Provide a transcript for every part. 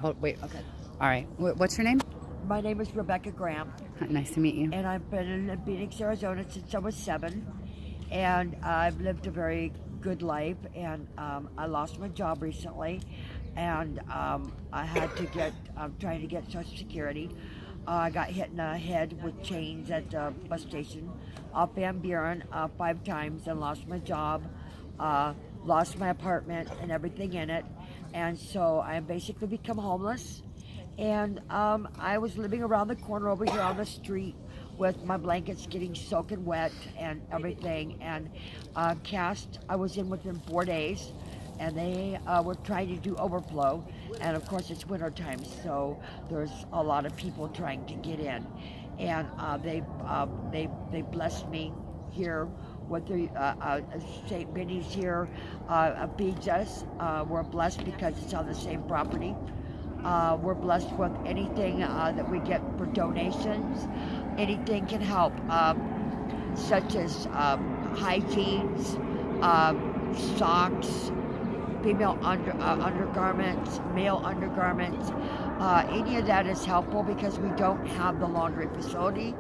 Hold, wait. Okay. All right. What's your name? My name is Rebecca Graham, Nice to meet you. and I've been in Phoenix, Arizona since I was 7. And I've lived a very good life, and I lost my job recently, and I had to get, I'm trying to get Social Security. I got hit in the head with chains at the bus station off Van Buren 5 times and lost my job, uh, lost my apartment and everything in it. And so I basically become homeless. And I was living around the corner over here on the street with my blankets getting soaking wet and everything. And CASS, I was in within 4 days, and they were trying to do overflow. And of course, it's winter time, so there's a lot of people trying to get in. And they blessed me here with the St. Benny's here feeds us. We're blessed because it's on the same property. We're blessed with anything that we get for donations. Anything can help, such as hygienes, socks, female undergarments, male undergarments. Any of that is helpful because we don't have the laundry facility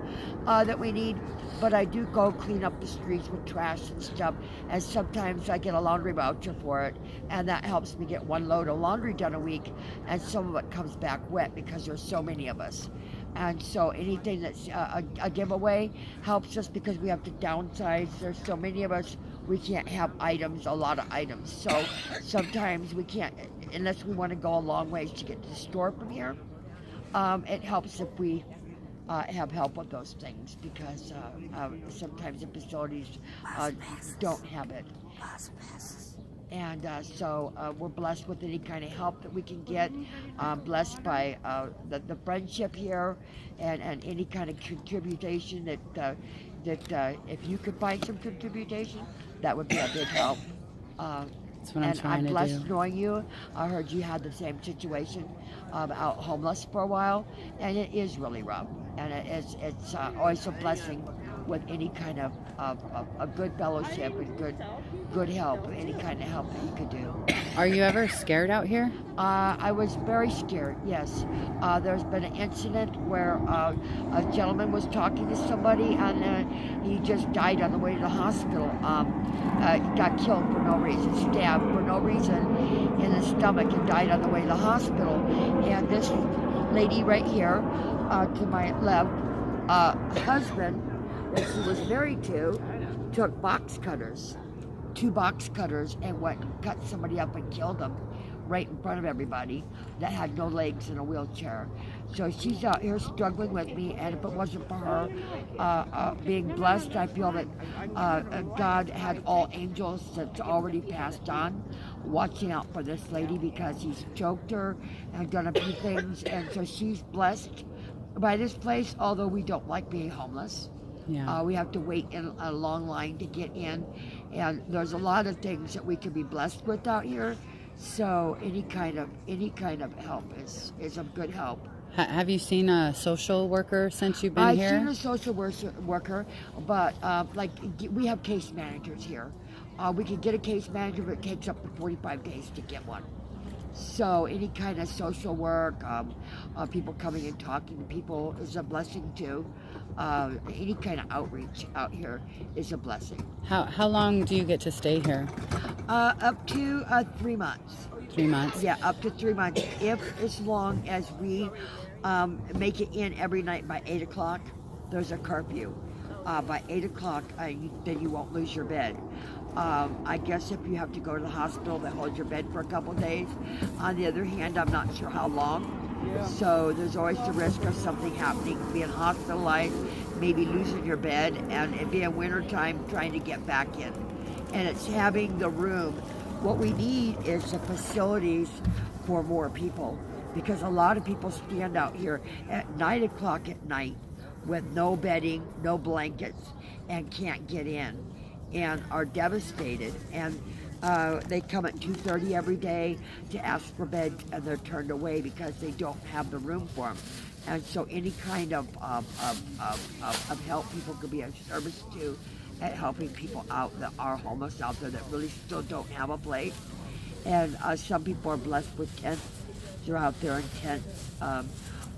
that we need. But I do go clean up the streets with trash and stuff, and sometimes I get a laundry voucher for it, and that helps me get 1 load of laundry done a week, and some of it comes back wet because there's so many of us. And so anything that's a giveaway helps us because we have to downsize. There's so many of us, we can't have items, a lot of items. So sometimes we can't, unless we want to go a long ways to get to the store from here. It helps if we have help with those things because sometimes the facilities don't have it. And so we're blessed with any kind of help that we can get, blessed by the friendship here and any kind of contribution that if you could find some contribution, that would be a big help. That's what I'm And trying I'm to blessed do. knowing you. I heard you had the same situation, out homeless for a while, and it is really rough. And it's always a blessing with any kind of a good fellowship and good help, any kind of help that you could do. Are you ever scared out here? I was very scared, yes. There's been an incident where a gentleman was talking to somebody and he just died on the way to the hospital. He got killed for no reason, stabbed for no reason in the stomach and died on the way to the hospital. And this lady right here to my left, husband that she was married to, took box cutters, 2 box cutters, and went and cut somebody up and killed them right in front of everybody that had no legs in a wheelchair. So she's out here struggling with me, and if it wasn't for her being blessed, I feel that God had all angels that's already passed on watching out for this lady because he's choked her and done a few things, and so she's blessed by this place, although we don't like being homeless. Yeah. We have to wait in a long line to get in, and there's a lot of things that we can be blessed with out here. So any kind of help is a good help. Have you seen a social worker since you've been I've here? seen a social worker, but like we have case managers here. We can get a case manager, but it takes up to 45 days to get one. So any kind of social work, people coming and talking to people is a blessing too. Any kind of outreach out here is a blessing. How long do you get to stay here? Up to 3 months. 3 months? Yeah, up to 3 months. If as long as we make it in every night by 8 o'clock, there's a curfew. By 8 o'clock, then you won't lose your bed. I guess if you have to go to the hospital, they hold your bed for a couple days. On the other hand, I'm not sure how long. So there's always the risk of something happening, being hospitalized, maybe losing your bed, and it being wintertime trying to get back in. And it's having the room. What we need is the facilities for more people, because a lot of people stand out here at 9 o'clock at night with no bedding, no blankets, and can't get in, and are devastated. And they come at 2:30 every day to ask for beds, and they're turned away because they don't have the room for them. And so any kind of help people could be of service to at helping people out that are homeless out there that really still don't have a place. And some people are blessed with tents They're out there in tents,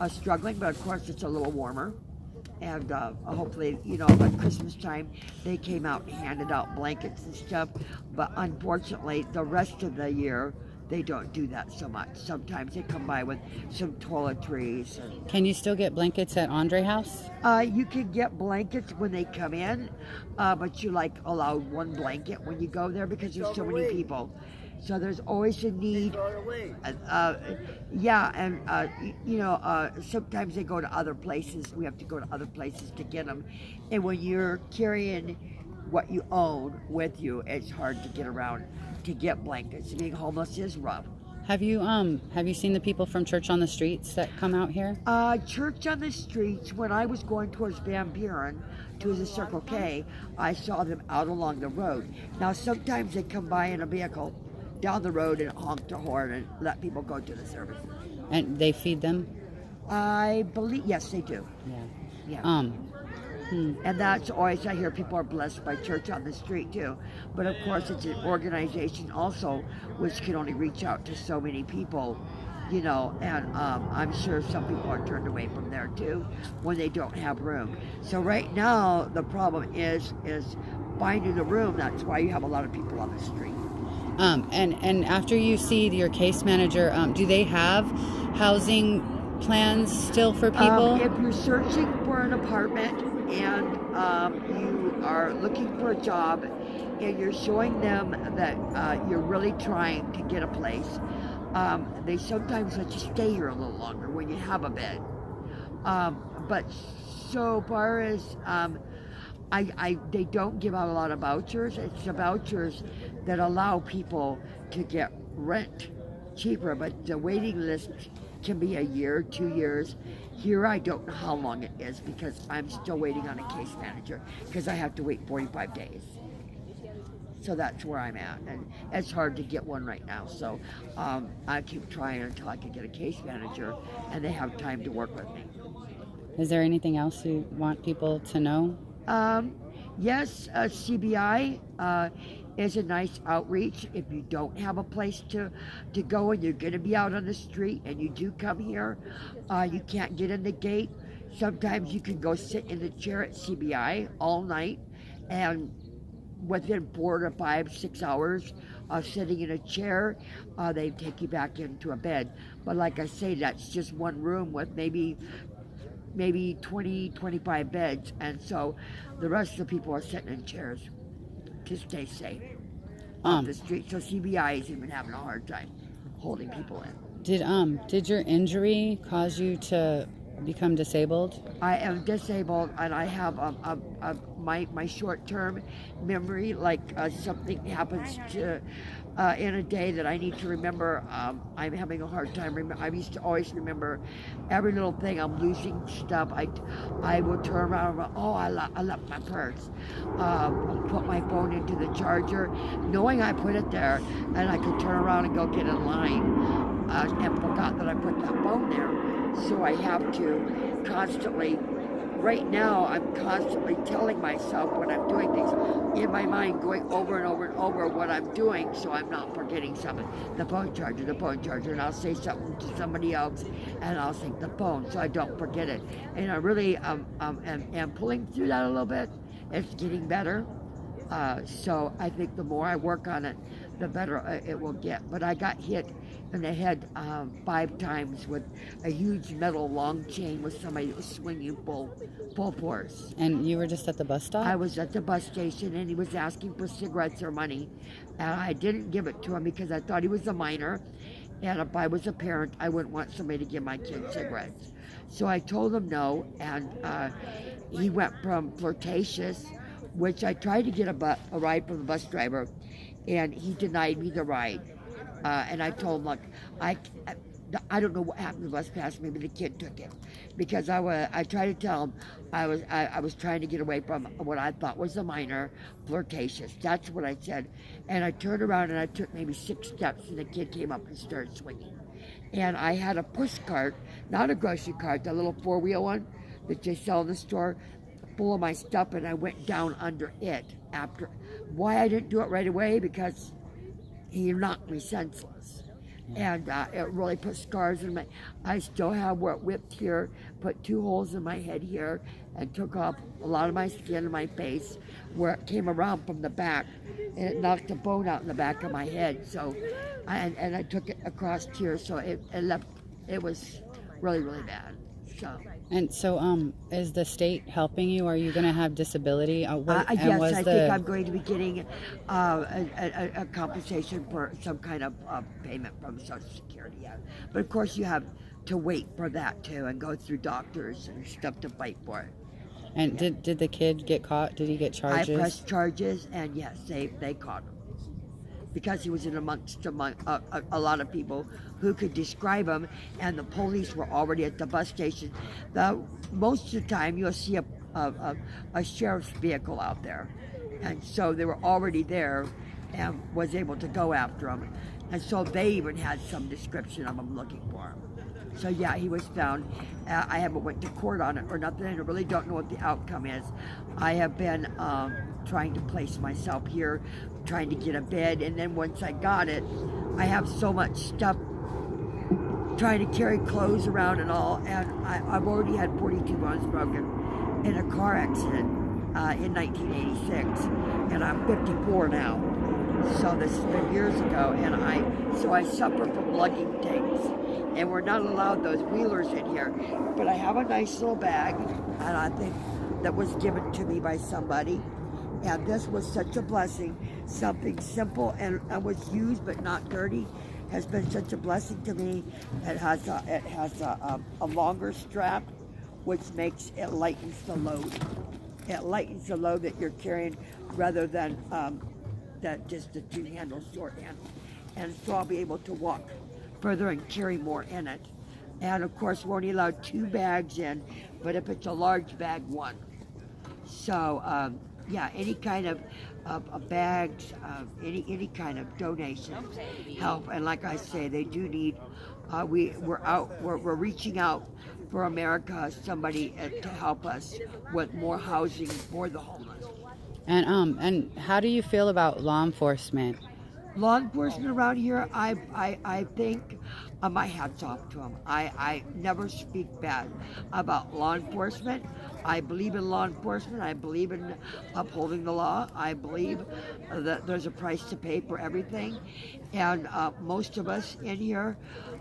struggling, but of course it's a little warmer. And hopefully, at Christmas time, they came out and handed out blankets and stuff. But unfortunately, the rest of the year, they don't do that so much. Sometimes they come by with some toiletries. Can you still get blankets at Andre House? You can get blankets when they come in, but you allow one blanket when you go there because there's so many people. So there's always a need. Yeah, and sometimes they go to other places. We have to go to other places to get them. And when you're carrying what you own with you, it's hard to get around to get blankets. Being homeless is rough. Have you seen the people from Church on the Streets that come out here? Church on the Streets, when I was going towards Van Buren to the Circle K, I saw them out along the road. Now sometimes they come by in a vehicle down the road and honk their horn and let people go to the service. And they feed them? I believe, yes, they do. Yeah. Yeah. And that's always, I hear people are blessed by Church on the Street too. But of course, it's an organization also which can only reach out to so many people, and I'm sure some people are turned away from there too when they don't have room. So right now, the problem is finding the room. That's why you have a lot of people on the street. And after you see your case manager, do they have housing plans still for people? If you're searching for an apartment and you are looking for a job and you're showing them that you're really trying to get a place, they sometimes let you stay here a little longer when you have a bed. But so far as they don't give out a lot of vouchers. It's the vouchers that allow people to get rent cheaper, but the waiting list can be a year, 2 years. Here I don't know how long it is because I'm still waiting on a case manager because I have to wait 45 days. So that's where I'm at, and it's hard to get one right now. So I keep trying until I can get a case manager and they have time to work with me. Is there anything else you want people to know? Yes, CBI is a nice outreach. If you don't have a place to go and you're going to be out on the street and you do come here, you can't get in the gate. Sometimes you can go sit in the chair at CBI all night, and within 4 to 5, 6 hours of sitting in a chair, they take you back into a bed. But like I say, that's just one room with maybe 20, 25 beds, and so the rest of the people are sitting in chairs to stay safe on the street. So CBI is even having a hard time holding people in. Did your injury cause you to become disabled? I am disabled, and I have my short-term memory, like something happens to in a day that I need to remember. I'm having a hard time. I used to always remember every little thing. I'm losing stuff. I will turn around and go, I left my purse. Put my phone into the charger, knowing I put it there, and I could turn around and go get in line, and forgot that I put that phone there. So I have to constantly, right now, I'm constantly telling myself when I'm doing things in my mind, going over and over and over what I'm doing, so I'm not forgetting something. The phone charger, and I'll say something to somebody else, and I'll think the phone, so I don't forget it. And I really am pulling through that a little bit. It's getting better. So I think the more I work on it, the better it will get. But I got hit in the head 5 times with a huge metal long chain with somebody that was swinging full force. And you were just at the bus stop? I was at the bus station, and he was asking for cigarettes or money, and I didn't give it to him because I thought he was a minor, and if I was a parent, I wouldn't want somebody to give my kid cigarettes. So I told him no, and he went from flirtatious, which I tried to get a ride from the bus driver, and he denied me the ride. And I told him, look, I don't know what happened to the bus pass. Maybe the kid took it, because I tried to tell him I was trying to get away from what I thought was a minor, flirtatious. That's what I said. And I turned around and I took maybe 6 steps, and the kid came up and started swinging. And I had a push cart, not a grocery cart, the little 4-wheel one that they sell in the store, full of my stuff, and I went down under it. After, why I didn't do it right away, because he knocked me senseless. And it really put scars in my. I still have where it whipped here, put 2 holes in my head here, and took off a lot of my skin in my face, where it came around from the back, and it knocked a bone out in the back of my head. So, and I took it across here, so it left. It was really really bad. So. And so, is the state helping you? Are you going to have disability? And Yes, was I the think I'm going to be getting a compensation for some kind of payment from Social Security. Yeah. But of course, you have to wait for that too and go through doctors and stuff to fight for it. and did the kid get caught? Did he get I charges? pressed charges, and yes, they caught him because he was in amongst a lot of people who could describe him, and the police were already at the bus station. Most of the time, you'll see a sheriff's vehicle out there, and so they were already there and was able to go after him, and so they even had some description of him looking for him. So yeah, he was found. I haven't went to court on it or nothing, and I really don't know what the outcome is. I have been trying to place myself here, trying to get a bed, and then once I got it, I have so much stuff, trying to carry clothes around and all, and I've already had 42 bones broken in a car accident in 1986, and I'm 54 now. So this has been years ago, and I suffer from lugging things, and we're not allowed those wheelers in here. But I have a nice little bag, and I think that was given to me by somebody, and this was such a blessing. Something simple and was used but not dirty has been such a blessing to me. It has a longer strap, which makes it lightens the load. It lightens the load that you're carrying rather than that just the 2 handles, short handle. And so I'll be able to walk further and carry more in it. And of course, we're only allowed 2 bags in, but if it's a large bag, 1. So yeah, any kind of bags, any kind of donations help. And like I say, they do need. We're reaching out for America, somebody to help us with more housing for the homeless. And how do you feel about law enforcement? Law enforcement around here, I think my hat's off to them. I never speak bad about law enforcement. I believe in law enforcement. I believe in upholding the law. I believe that there's a price to pay for everything. And most of us in here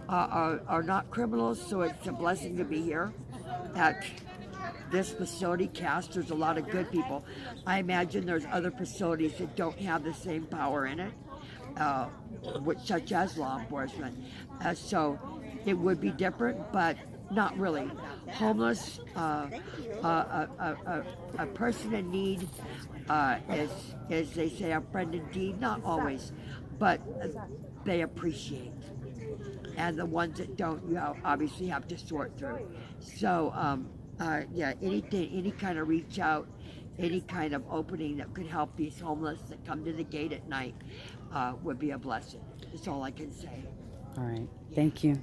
are not criminals, so it's a blessing to be here at this facility, CASS. There's a lot of good people. I imagine there's other facilities that don't have the same power in it. Such as law enforcement. So it would be different, but not really. Homeless, a person in need is they say, a friend indeed. Not always, but they appreciate. And the ones that don't, you obviously have to sort through. So yeah, any kind of reach out, any kind of opening that could help these homeless that come to the gate at night would be a blessing. That's all I can say. All right. Thank you.